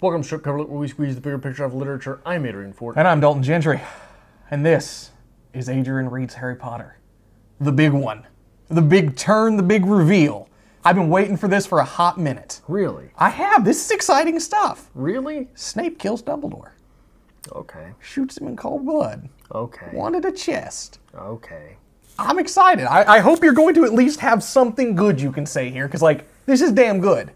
Welcome to Strip Cover Lit, where we squeeze the bigger picture of literature. I'm Adrian Fort. And I'm Dalton Gentry. And this is Adrian Reads Harry Potter. The big one. The big turn, the big reveal. I've been waiting for this for a hot minute. Really? I have. This is exciting stuff. Really? Snape kills Dumbledore. Okay. Shoots him in cold blood. Okay. One to the chest. Okay. I'm excited. I hope you're going to at least have something good you can say here, because, this is damn good.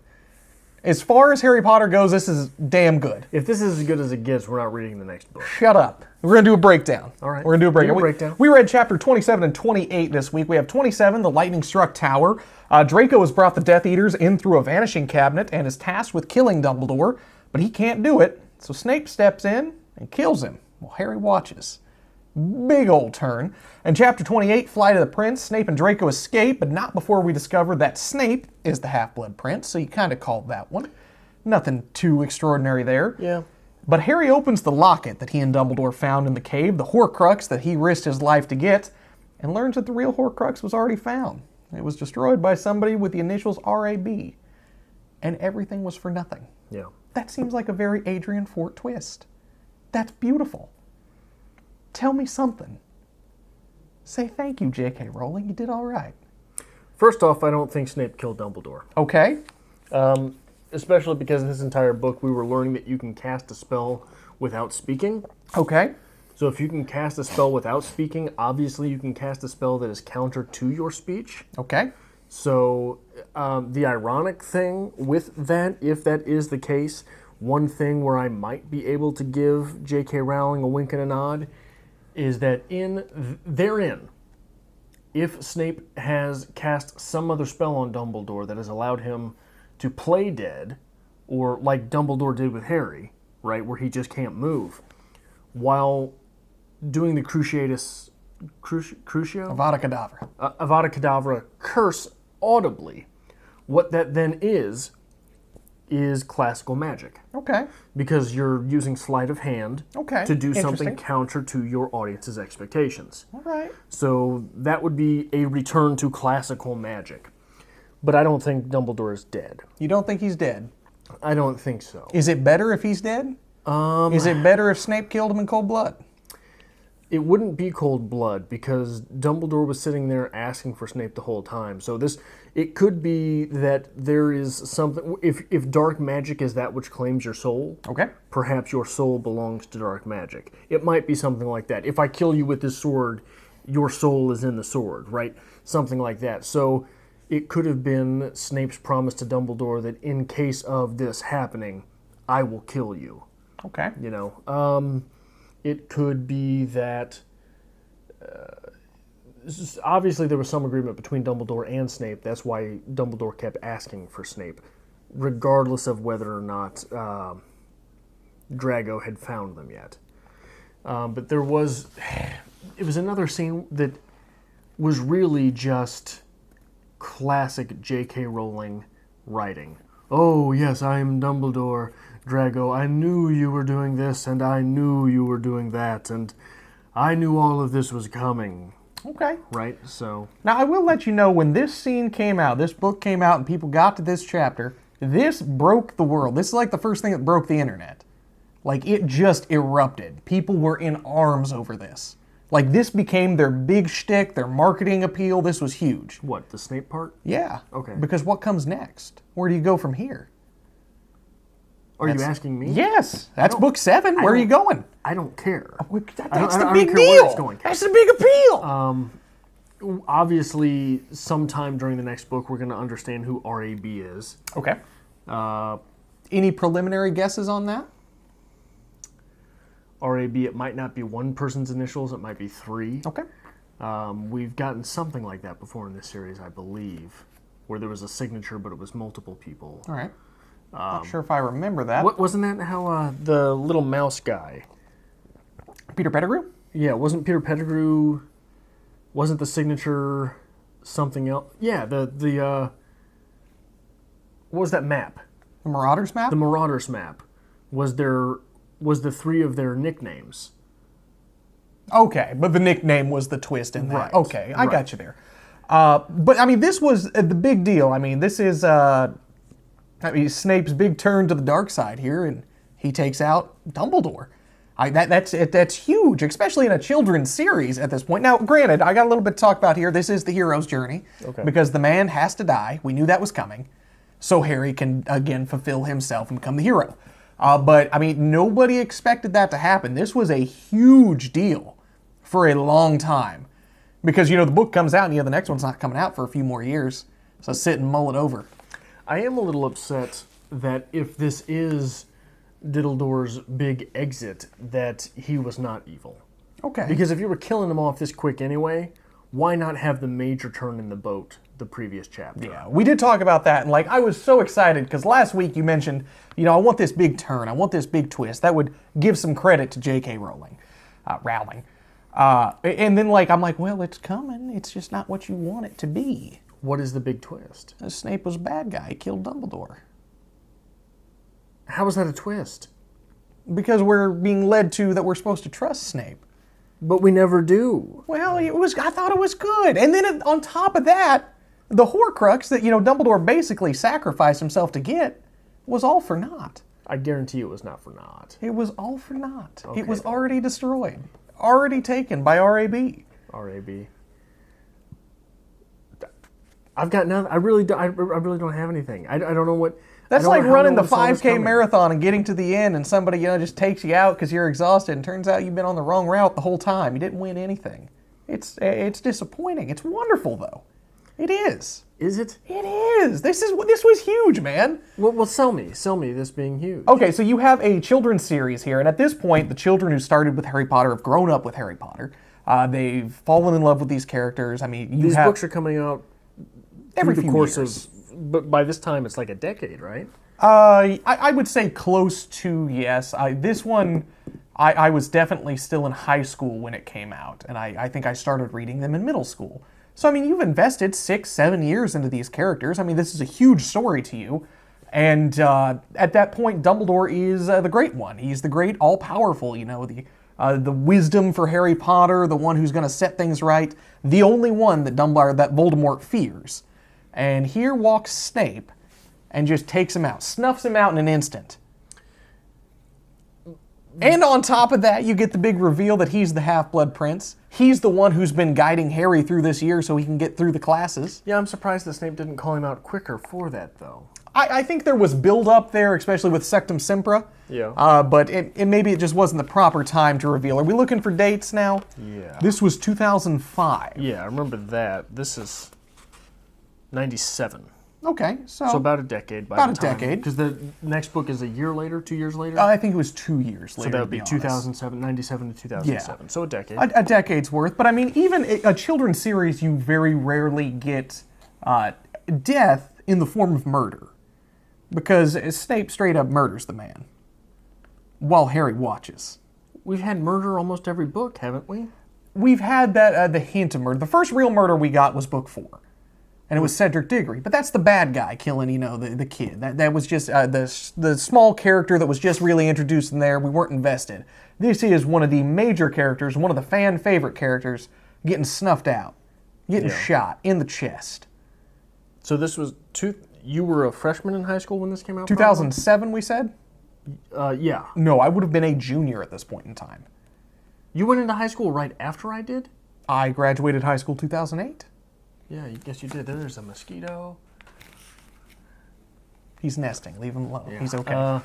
As far as Harry Potter goes, this is damn good. If this is as good as it gets, we're not reading the next book. Shut up. We're going to do a breakdown. All right. We're going to do a breakdown. We read chapter 27 and 28 this week. We have 27, the lightning-struck tower. Draco has brought the Death Eaters in through a vanishing cabinet and is tasked with killing Dumbledore, but he can't do it, so Snape steps in and kills him while Harry watches. Big old turn. In chapter 28, Flight of the Prince, Snape and Draco escape, but not before we discover that Snape is the Half-Blood Prince, so you kind of called that one. Nothing too extraordinary there. Yeah. But Harry opens the locket that he and Dumbledore found in the cave, the Horcrux that he risked his life to get, and learns that the real Horcrux was already found. It was destroyed by somebody with the initials RAB. And everything was for nothing. Yeah. That seems like a very Adrian Fort twist. That's beautiful. Tell me something. Say thank you, J.K. Rowling. You did all right. First off, I don't think Snape killed Dumbledore. Okay. Especially because in this entire book, we were learning that you can cast a spell without speaking. Okay. So if you can cast a spell without speaking, obviously you can cast a spell that is counter to your speech. Okay. So the ironic thing with that, if that is the case, one thing where I might be able to give J.K. Rowling a wink and a nod is that therein, if Snape has cast some other spell on Dumbledore that has allowed him to play dead, or like Dumbledore did with Harry, right, where he just can't move, while doing the Crucio? Avada Kedavra. Avada Kedavra curse audibly, what that then is classical magic. Okay. Because you're using sleight of hand to do something counter to your audience's expectations. All right. So that would be a return to classical magic. But I don't think Dumbledore is dead. You don't think he's dead? I don't think so. Is it better if he's dead? Is it better if Snape killed him in cold blood? It wouldn't be cold blood because Dumbledore was sitting there asking for Snape the whole time. So it could be that there is something, if dark magic is that which claims your soul, okay, perhaps your soul belongs to dark magic. It might be something like that. If I kill you with this sword, your soul is in the sword, right? Something like that. So it could have been Snape's promise to Dumbledore that in case of this happening, I will kill you. Okay. You know, it could be that obviously there was some agreement between Dumbledore and Snape. That's why Dumbledore kept asking for Snape, regardless of whether or not Drago had found them yet. But it was another scene that was really just classic J.K. Rowling writing. Oh, yes, I am Dumbledore. Drago, I knew you were doing this, and I knew you were doing that, and I knew all of this was coming. Okay. Right? So. Now, I will let you know, when this scene came out, this book came out, and people got to this chapter, this broke the world. This is like the first thing that broke the internet. Like, it just erupted. People were in arms over this. Like, this became their big shtick, their marketing appeal. This was huge. What, the Snape part? Yeah. Okay. Because what comes next? Where do you go from here? Are you asking me? Yes. That's book 7. Where are you going? I don't care. That's the I don't big care deal. where it's going. That's the big appeal. Obviously, sometime during the next book, we're going to understand who RAB is. Okay. Any preliminary guesses on that? RAB, it might not be one person's initials, it might be 3. Okay. We've gotten something like that before in this series, I believe, where there was a signature, but it was multiple people. All right. Not sure if I remember that. Wasn't that how the little mouse guy? Peter Pettigrew? Yeah, wasn't Peter Pettigrew, wasn't the signature something else? Yeah, what was that map? The Marauders map? The Marauders map was the 3 of their nicknames. Okay, but the nickname was the twist in that. Right. Okay, I got you there. But, I mean, this was the big deal. I mean, this is Snape's big turn to the dark side here, and he takes out Dumbledore. That's huge, especially in a children's series at this point. Now, granted, I got a little bit to talk about here. This is the hero's journey. Okay. Because the man has to die. We knew that was coming. So Harry can, again, fulfill himself and become the hero. But, I mean, nobody expected that to happen. This was a huge deal for a long time. Because, the book comes out and the next one's not coming out for a few more years. So sit and mull it over. I am a little upset that if this is Dumbledore's big exit, that he was not evil. Okay. Because if you were killing him off this quick anyway, why not have the major turn in the boat the previous chapter? Yeah, we did talk about that, and I was so excited because last week you mentioned, I want this big turn, I want this big twist. That would give some credit to J.K. Rowling. And then I'm like, well, it's coming. It's just not what you want it to be. What is the big twist? Snape was a bad guy. He killed Dumbledore. How is that a twist? Because we're being led to that we're supposed to trust Snape. But we never do. Well, I thought it was good. And then on top of that, the Horcrux that, Dumbledore basically sacrificed himself to get was all for naught. I guarantee it was not for naught. It was all for naught. Okay. It was already destroyed. Already taken by RAB. RAB. I've got nothing. I really don't have anything. I don't know what... That's like running the 5K marathon and getting to the end and somebody, just takes you out because you're exhausted and turns out you've been on the wrong route the whole time. You didn't win anything. It's disappointing. It's wonderful, though. It is. Is it? It is. This was huge, man. Well, sell me this being huge. Okay, so you have a children's series here, and at this point, the children who started with Harry Potter have grown up with Harry Potter. They've fallen in love with these characters. I mean, these books are coming out every through the few course years. But by this time, it's like a decade, right? I would say close to, yes. This one, I was definitely still in high school when it came out, and I think I started reading them in middle school. So, I mean, you've invested 6-7 years into these characters. I mean, this is a huge story to you. And at that point, Dumbledore is the great one. He's the great all-powerful, the wisdom for Harry Potter, the one who's going to set things right, the only one that Voldemort fears. And here walks Snape and just takes him out, snuffs him out in an instant. And on top of that, you get the big reveal that he's the Half-Blood Prince. He's the one who's been guiding Harry through this year so he can get through the classes. Yeah, I'm surprised that Snape didn't call him out quicker for that, though. I think there was build-up there, especially with Sectum Sempra. Yeah. But maybe it just wasn't the proper time to reveal. Are we looking for dates now? Yeah. This was 2005. Yeah, I remember that. This is 97. Okay, so about a decade by about the time. a decade. Because the next book is a year later, 2 years later? I think it was 2 years later. So that would be 2007, 97 to 2007. Yeah. So a decade. A decade's worth. But I mean, even a children's series, you very rarely get death in the form of murder. Because Snape straight up murders the man while Harry watches. We've had murder almost every book, haven't we? We've had that the hint of murder. The first real murder we got was book 4. And it was Cedric Diggory. But that's the bad guy killing, the kid. That was just the small character that was just really introduced in there. We weren't invested. This is one of the major characters, one of the fan favorite characters, getting snuffed out, getting shot in the chest. So this was you were a freshman in high school when this came out? 2007, we said? Yeah. No, I would have been a junior at this point in time. You went into high school right after I did? I graduated high school 2008. Yeah, I guess you did. There's a mosquito. He's nesting. Leave him alone. Yeah. He's okay.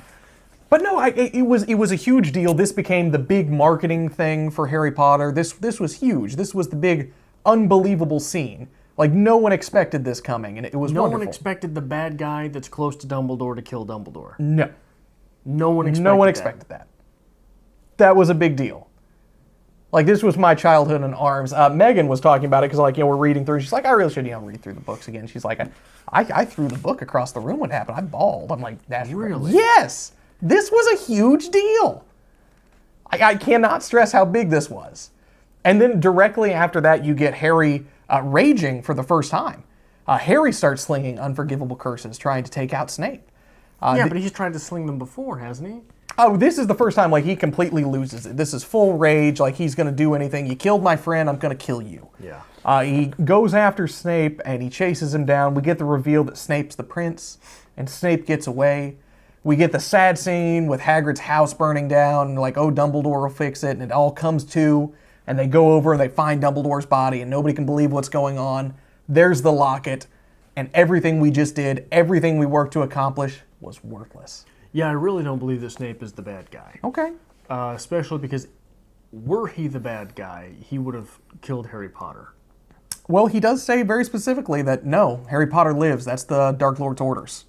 But no, it was a huge deal. This became the big marketing thing for Harry Potter. This was huge. This was the big, unbelievable scene. Like, no one expected this coming, and it was wonderful. No one expected the bad guy that's close to Dumbledore to kill Dumbledore. No. No one expected that. That was a big deal. Like, this was my childhood in arms. Megan was talking about it because, we're reading through. She's like, I really should, read through the books again. She's like, I threw the book across the room when it happened. I bawled. I'm like, that's really? Yes! This was a huge deal. I cannot stress how big this was. And then directly after that, you get Harry raging for the first time. Harry starts slinging unforgivable curses, trying to take out Snape. But he's tried to sling them before, hasn't he? Oh, this is the first time, he completely loses it. This is full rage, he's going to do anything. You killed my friend, I'm going to kill you. Yeah. He goes after Snape, and he chases him down. We get the reveal that Snape's the prince, and Snape gets away. We get the sad scene with Hagrid's house burning down, and like, oh, Dumbledore will fix it, and it all comes to, and they go over and they find Dumbledore's body, and nobody can believe what's going on. There's the locket, and everything we just did, everything we worked to accomplish was worthless. Yeah, I really don't believe that Snape is the bad guy. Okay. Especially because were he the bad guy, he would have killed Harry Potter. Well, he does say very specifically that, no, Harry Potter lives. That's the Dark Lord's orders.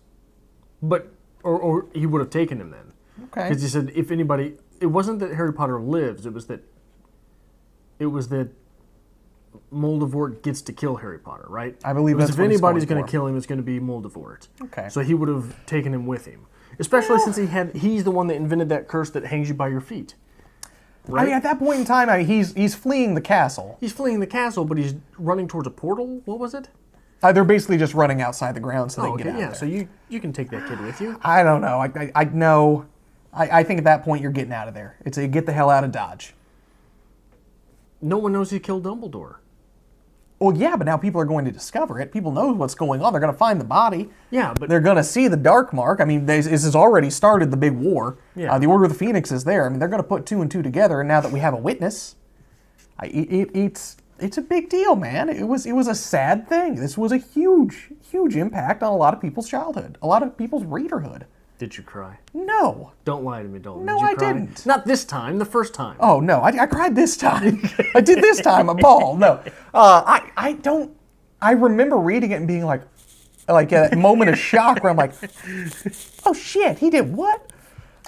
But, or he would have taken him then. Okay. Because he said, if anybody, it wasn't that Harry Potter lives, it was that Voldemort gets to kill Harry Potter, right? I believe that's if what he's anybody's going to kill him, it's going to be Voldemort. Okay. So he would have taken him with him. Especially since he's the one that invented that curse that hangs you by your feet. Right? I mean, at that point in time, he's fleeing the castle. He's fleeing the castle, but he's running towards a portal. What was it? They're basically just running outside the grounds so they can get out yeah. there. So you can take that kid with you. I don't know. I know. I think at that point you're getting out of there. It's a get the hell out of Dodge. No one knows he killed Dumbledore. Well, yeah, but now people are going to discover it. People know what's going on. They're going to find the body. Yeah, but they're going to see the Dark Mark. I mean, this has already started the big war. Yeah. The Order of the Phoenix is there. I mean, they're going to put 2 and 2 together. And now that we have a witness, it's a big deal, man. It was a sad thing. This was a huge impact on a lot of people's childhood, a lot of people's readerhood. Did you cry? No. Don't lie to me, Dalton. No, Did you I cry? didn't. Not this time. The first time. Oh no, I cried this time. I did this time. A ball. No, I don't. I remember reading it and being like a moment of shock where I'm like, oh shit, he did what?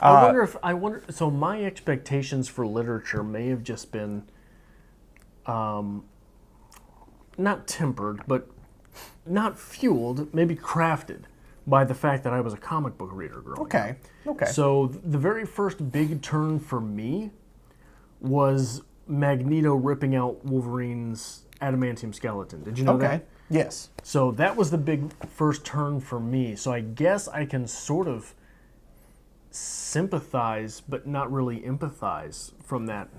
I wonder. So my expectations for literature may have just been, not tempered, but not fueled, maybe crafted by the fact that I was a comic book reader growing up. Okay. So the very first big turn for me was Magneto ripping out Wolverine's adamantium skeleton. Did you know that? Yes. So that was the big first turn for me. So I guess I can sort of sympathize, but not really empathize from that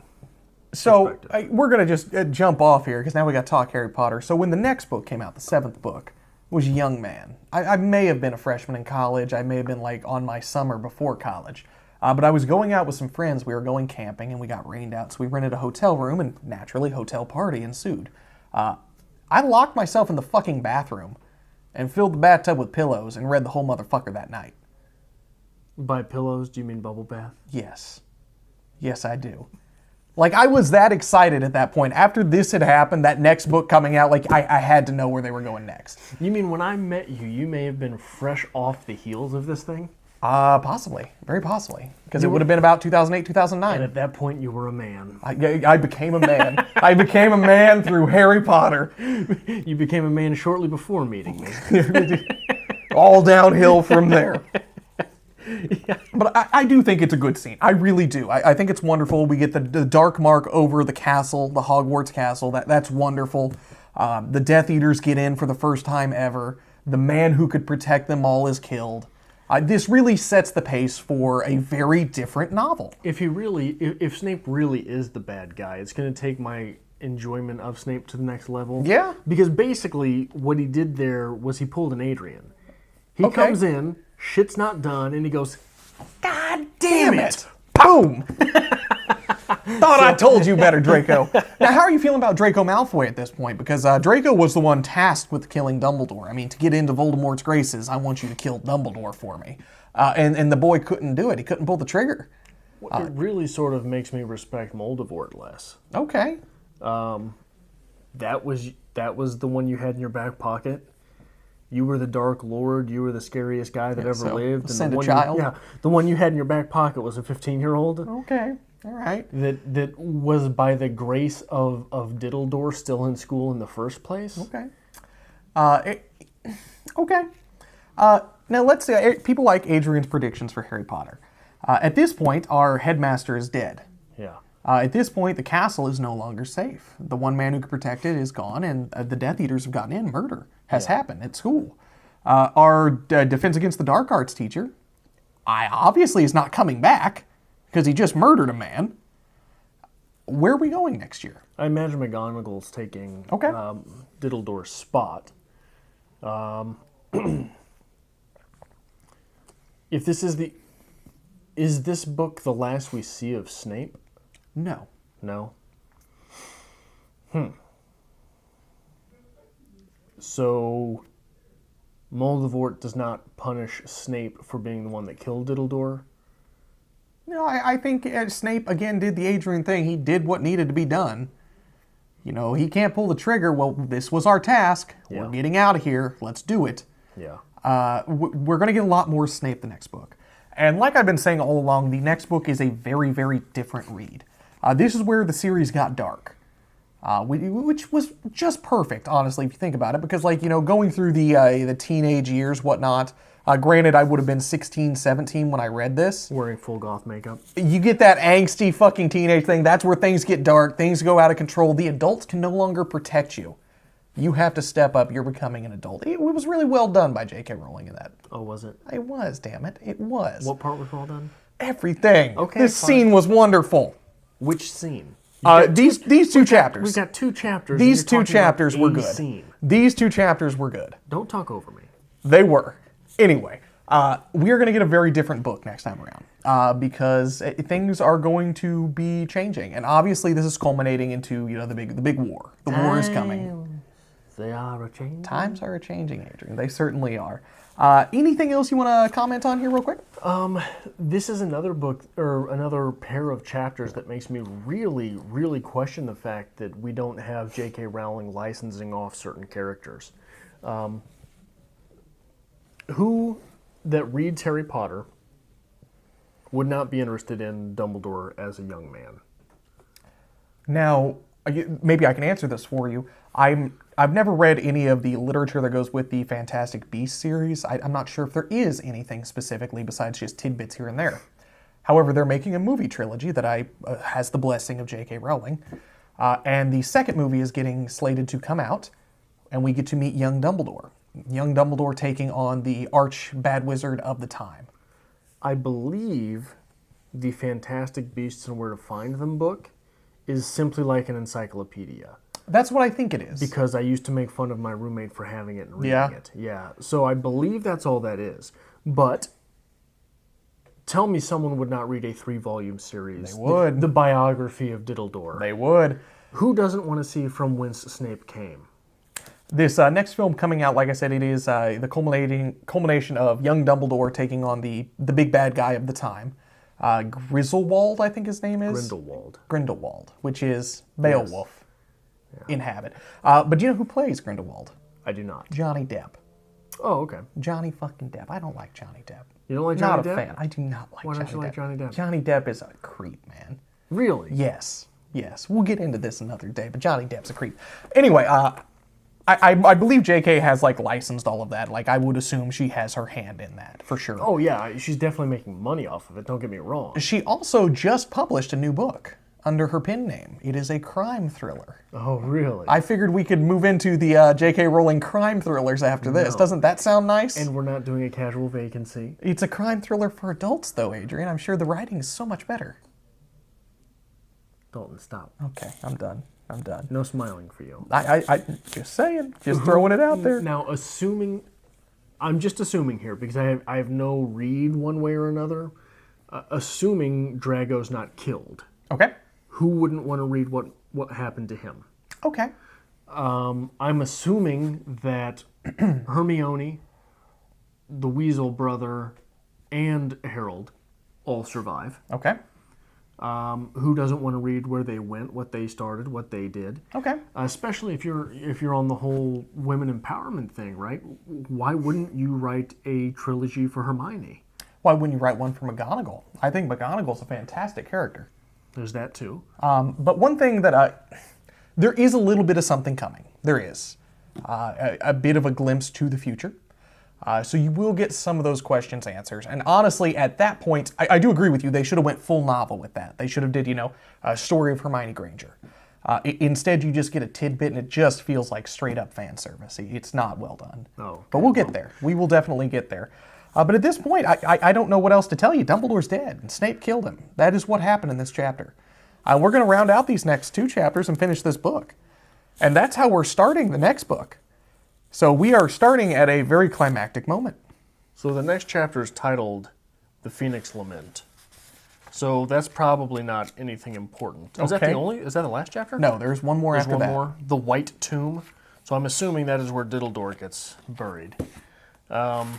So we're going to just jump off here because now we got to talk Harry Potter. So when the next book came out, the 7th book, was Young Man. I may have been a freshman in college. I may have been like on my summer before college. But I was going out with some friends. We were going camping and we got rained out. So we rented a hotel room and naturally hotel party ensued. I locked myself in the fucking bathroom and filled the bathtub with pillows and read the whole motherfucker that night. By pillows, do you mean bubble bath? Yes. Yes, I do. Like, I was that excited at that point. After this had happened, that next book coming out, like, I had to know where they were going next. You mean when I met you, you may have been fresh off the heels of this thing? Possibly. Very possibly. Because it would have been about 2008, 2009. And at that point, you were a man. I became a man. I became a man through Harry Potter. You became a man shortly before meeting me. All downhill from there. Yeah. But I do think it's a good scene. I really do. I think it's wonderful. We get the dark mark over the castle, the Hogwarts castle. That's wonderful. The Death Eaters get in for the first time ever. The man who could protect them all is killed. This really sets the pace for a very different novel. If Snape really is the bad guy, it's going to take my enjoyment of Snape to the next level. Yeah. Because basically, what he did there was he pulled an Adrian. He comes in, shit's not done, and he goes, God damn it! Boom! Thought I told you better, Draco. Now, how are you feeling about Draco Malfoy at this point? Because Draco was the one tasked with killing Dumbledore. I mean, to get into Voldemort's graces, I want you to kill Dumbledore for me. And the boy couldn't do it. He couldn't pull the trigger. It really sort of makes me respect Voldemort less. Okay. That was the one you had in your back pocket. You were the Dark Lord. You were the scariest guy that ever lived. Send a child. The one you had in your back pocket was a 15-year-old. Okay. All right. That was by the grace of Diddledore still in school in the first place. Okay. Okay. Now let's say people like Adrian's predictions for Harry Potter. At this point, our headmaster is dead. Yeah. At this point, the castle is no longer safe. The one man who could protect it is gone, and the Death Eaters have gotten in. Murder has happened at school. Our Defense Against the Dark Arts teacher, obviously is not coming back because he just murdered a man. Where are we going next year? I imagine McGonagall's taking Diddledore's spot. If this is the... Is this book the last we see of Snape? No. No? So, Voldemort does not punish Snape for being the one that killed Dumbledore? No, I think Snape, again, did the Adrian thing. He did what needed to be done. You know, he can't pull the trigger. Well, this was our task. Yeah. We're getting out of here. Let's do it. Yeah. We're going to get a lot more Snape the next book. And like I've been saying all along, the next book is a very, very different read. This is where the series got dark. Which was just perfect, honestly, if you think about it. Because, like, you know, going through the teenage years, whatnot, granted, I would have been 16, 17 when I read this. Wearing full goth makeup. You get that angsty fucking teenage thing. That's where things get dark. Things go out of control. The adults can no longer protect you. You have to step up. You're becoming an adult. It was really well done by J.K. Rowling in that. Oh, was it? It was, damn it. It was. What part was well done? Everything. Okay, This fine. scene was wonderful. Which scene? These two chapters. We've got 2 chapters. These and you're 2 talking about chapters were a good. Scene. These 2 chapters were good. Don't talk over me. They were. Anyway, we are going to get a very different book next time around because things are going to be changing, and obviously this is culminating into the big war. The war is coming. They are a change. Times are changing, Adrian. They certainly are. Anything else you want to comment on here, real quick? This is another book, or another pair of chapters that makes me really, really question the fact that we don't have J.K. Rowling licensing off certain characters. Who that reads Harry Potter would not be interested in Dumbledore as a young man? Now, maybe I can answer this for you. I've never read any of the literature that goes with the Fantastic Beasts series. I'm not sure if there is anything specifically besides just tidbits here and there. However, they're making a movie trilogy that has the blessing of J.K. Rowling. And the second movie is getting slated to come out, and we get to meet young Dumbledore. Young Dumbledore taking on the arch bad wizard of the time. I believe the Fantastic Beasts and Where to Find Them book is simply like an encyclopedia. That's what I think it is. Because I used to make fun of my roommate for having it and reading it. Yeah. So I believe that's all that is. But tell me someone would not read a 3-volume series. They would. The biography of Dumbledore. They would. Who doesn't want to see From Whence Snape Came? This next film coming out, like I said, it is the culmination of young Dumbledore taking on the big bad guy of the time. Griswold, I think his name is? Grindelwald, which is Beowulf in Habit. But do you know who plays Grindelwald? I do not. Johnny Depp. Oh, okay. Johnny fucking Depp. I don't like Johnny Depp. You don't like Johnny Depp? Not a fan. I do not like Johnny Depp. Why don't you like Johnny Depp? Johnny Depp is a creep, man. Really? Yes. We'll get into this another day, but Johnny Depp's a creep. Anyway, I believe JK has licensed all of that. I would assume she has her hand in that, for sure. Oh yeah, she's definitely making money off of it, don't get me wrong. She also just published a new book under her pen name. It is a crime thriller. Oh, really? I figured we could move into the JK Rowling crime thrillers after this. Doesn't that sound nice? And we're not doing a casual vacancy. It's a crime thriller for adults, though, Adrian. I'm sure the writing is so much better. Dalton, stop. Okay, I'm done. No smiling for you. I just saying, just throwing it out there. Now, I'm just assuming here because I have no read one way or another. Assuming Drago's not killed. Okay. Who wouldn't want to read what happened to him? Okay. I'm assuming that Hermione, the Weasel brother, and Harold all survive. Okay. Who doesn't want to read where they went, what they started, what they did? Okay. Especially if you're on the whole women empowerment thing, right? Why wouldn't you write a trilogy for Hermione? Why wouldn't you write one for McGonagall? I think McGonagall's a fantastic character. There's that too. But one thing that there is a little bit of something coming. There is a bit of a glimpse to the future. So you will get some of those questions answered. And honestly, at that point, I do agree with you. They should have went full novel with that. They should have did, a story of Hermione Granger. Instead, you just get a tidbit, and it just feels like straight up fan service. It's not well done. Oh, but we'll get there. We will definitely get there. But at this point, I don't know what else to tell you. Dumbledore's dead, and Snape killed him. That is what happened in this chapter. We're going to round out these next 2 chapters and finish this book. And that's how we're starting the next book. So we are starting at a very climactic moment. So the next chapter is titled the Phoenix Lament. So that's probably not anything important. Is that Okay. is that the last chapter? No, there's one more There's after one that. more. The White Tomb. So I'm assuming that is where Dumbledore gets buried. I'm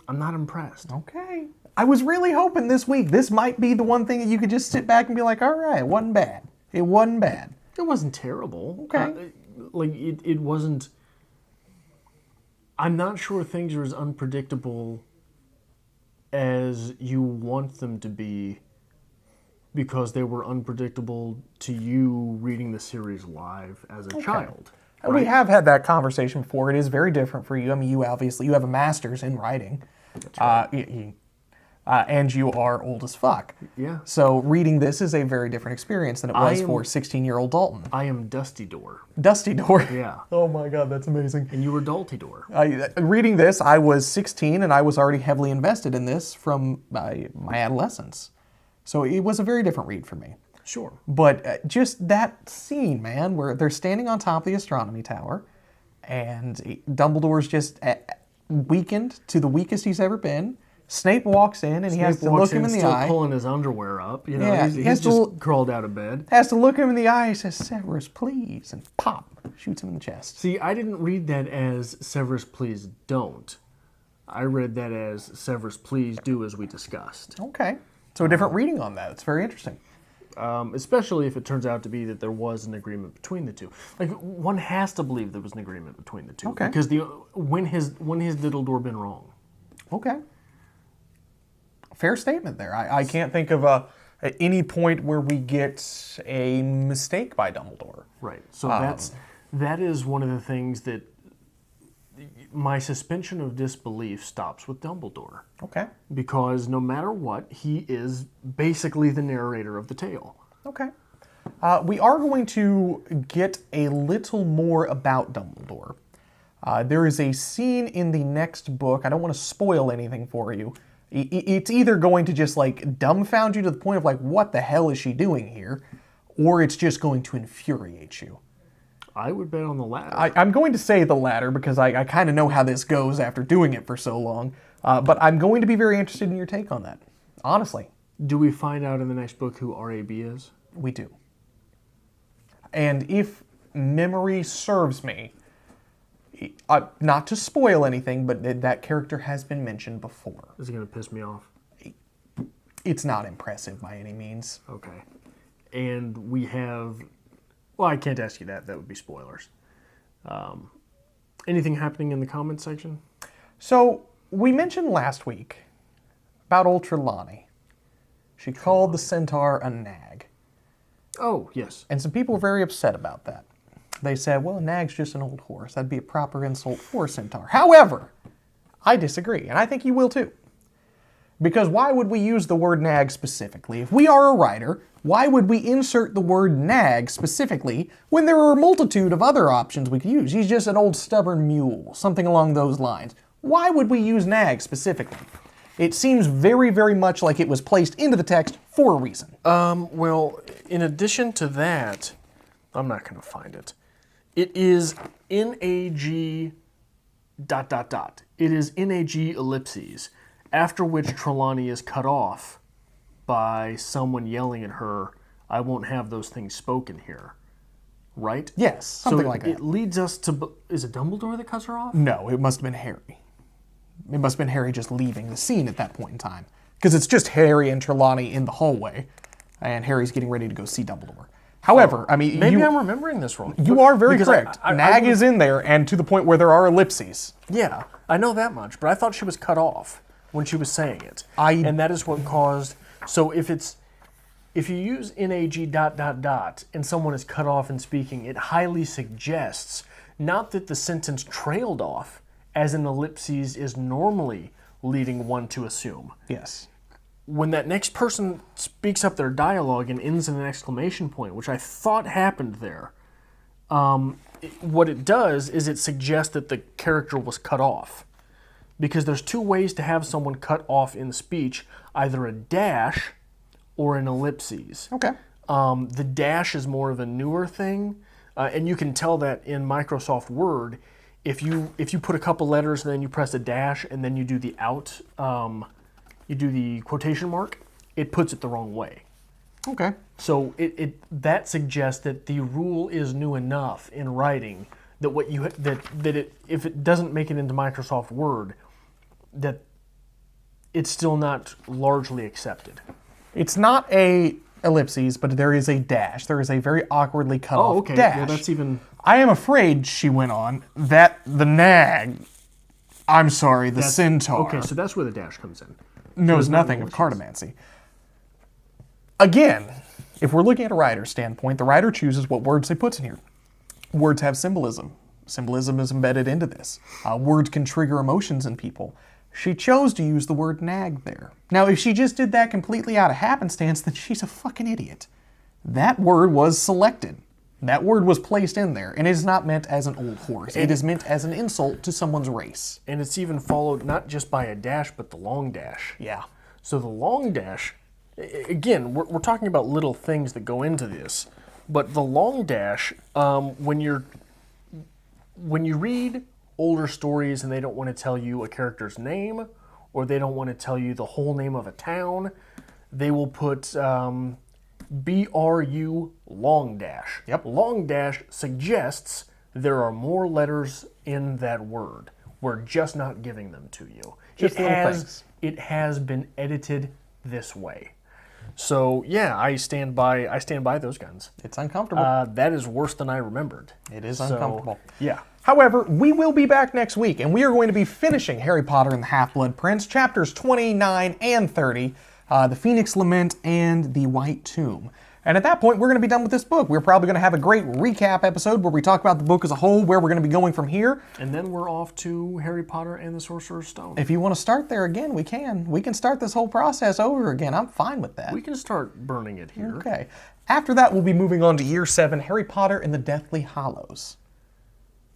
not impressed. Okay. I was really hoping this week this might be the one thing that you could just sit back and be like, all right, it wasn't bad. It wasn't bad. It wasn't terrible. Okay. It wasn't... I'm not sure things are as unpredictable as you want them to be because they were unpredictable to you reading the series live as a child. And we have had that conversation before. It is very different for you. I mean, you have a master's in writing. That's right. And you are old as fuck. Yeah. So reading this is a very different experience than it was for 16-year-old Dalton. I am Dusty Door. Dusty Door. Yeah. Oh my God, that's amazing. And you were Dalty Door. Reading this, I was 16 and I was already heavily invested in this from my adolescence. So it was a very different read for me. Sure. But just that scene, man, where they're standing on top of the astronomy tower and Dumbledore's just weakened to the weakest he's ever been. Snape walks in and he has to look him in the still eye. Pulling his underwear up. You know, Yeah, he's just crawled out of bed. Has to look him in the eye. He says, "Severus, please," and pop, shoots him in the chest. See, I didn't read that as Severus, please don't. I read that as Severus, please do as we discussed. Okay, so a different reading on that. It's very interesting. Especially if it turns out to be that there was an agreement between the two. Like, one has to believe there was an agreement between the two. Okay. Because when has Diddledore been wrong? Okay. Fair statement there. I can't think of at any point where we get a mistake by Dumbledore. Right. So that is one of the things that my suspension of disbelief stops with Dumbledore. Okay. Because no matter what, he is basically the narrator of the tale. Okay. We are going to get a little more about Dumbledore. There is a scene in the next book. I don't want to spoil anything for you. It's either going to just like dumbfound you to the point of like, what the hell is she doing here? Or it's just going to infuriate you. I would bet on the latter. I'm going to say the latter because I kind of know how this goes after doing it for so long. But I'm going to be very interested in your take on that. Honestly. Do we find out in the next book who RAB is? We do. And if memory serves me, not to spoil anything, but that character has been mentioned before. Is it going to piss me off? It's not impressive by any means. Okay. And we have... Well, I can't ask you that. That would be spoilers. Anything happening in the comments section? So, we mentioned last week about old Trelawney. She called the centaur a nag. Oh, yes. And some people were very upset about that. They said, well, a nag's just an old horse. That'd be a proper insult for a centaur. However, I disagree, and I think you will too. Because why would we use the word nag specifically? If we are a writer, why would we insert the word nag specifically when there are a multitude of other options we could use? He's just an old stubborn mule, something along those lines. Why would we use nag specifically? It seems very, very much like it was placed into the text for a reason. Well, in addition to that, I'm not going to find it. It is NAG ... It is NAG ellipses, after which Trelawney is cut off by someone yelling at her, I won't have those things spoken here. Right? Yes, something like that. It leads us to... Is it Dumbledore that cuts her off? No, it must have been Harry. It must have been Harry just leaving the scene at that point in time. Because it's just Harry and Trelawney in the hallway, and Harry's getting ready to go see Dumbledore. However, I mean... Maybe I'm remembering this wrong. You are very correct. Nag is in there, and to the point where there are ellipses. Yeah, I know that much, but I thought she was cut off when she was saying it. And that is what caused... So if you use NAG ... and someone is cut off in speaking, it highly suggests not that the sentence trailed off, as an ellipses is normally leading one to assume. Yes. When that next person speaks up their dialogue and ends in an exclamation point, which I thought happened there, what it does is it suggests that the character was cut off. Because there's two ways to have someone cut off in speech, either a dash or an ellipses. Okay. The dash is more of a newer thing, and you can tell that in Microsoft Word. if you put a couple letters and then you press a dash and then you do the you do the quotation mark, it puts it the wrong way. Okay. So that suggests that the rule is new enough in writing that if it doesn't make it into Microsoft Word, that it's still not largely accepted. It's not a ellipses, but there is a dash. There is a very awkwardly cut off dash. Well, that's even... I am afraid, she went on, that the nag, I'm sorry, the centaur... Okay, so that's where the dash comes in. Knows nothing of cartomancy. Again, if we're looking at a writer's standpoint, the writer chooses what words they put in here. Words have symbolism. Symbolism is embedded into this. Words can trigger emotions in people. She chose to use the word nag there. Now, if she just did that completely out of happenstance, then she's a fucking idiot. That word was selected. That word was placed in there, and it is not meant as an old horse. It is meant as an insult to someone's race. And it's even followed not just by a dash, but the long dash. Yeah. So the long dash, again, we're talking about little things that go into this, but the long dash, when you read older stories and they don't want to tell you a character's name, or they don't want to tell you the whole name of a town, they will put BRU long dash. Yep. Long dash suggests there are more letters in that word. We're just not giving them to you. Just little things. It has been edited this way. So yeah, I stand by those guns. It's uncomfortable. That is worse than I remembered. It is uncomfortable. Yeah. However, we will be back next week, and we are going to be finishing Harry Potter and the Half-Blood Prince, chapters 29 and 30, the Phoenix Lament and the White Tomb. And at that point, we're going to be done with this book. We're probably going to have a great recap episode where we talk about the book as a whole, where we're going to be going from here. And then we're off to Harry Potter and the Sorcerer's Stone. If you want to start there again, we can. We can start this whole process over again. I'm fine with that. We can start burning it here. Okay. After that, we'll be moving on to Year 7, Harry Potter and the Deathly Hallows.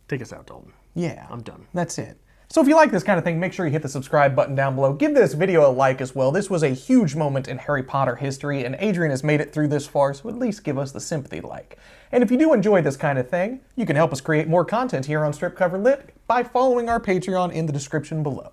Take us out, Dalton. Yeah. I'm done. That's it. So if you like this kind of thing, make sure you hit the subscribe button down below. Give this video a like as well. This was a huge moment in Harry Potter history, and Adrian has made it through this far, so at least give us the sympathy like. And if you do enjoy this kind of thing, you can help us create more content here on Strip Cover Lit by following our Patreon in the description below.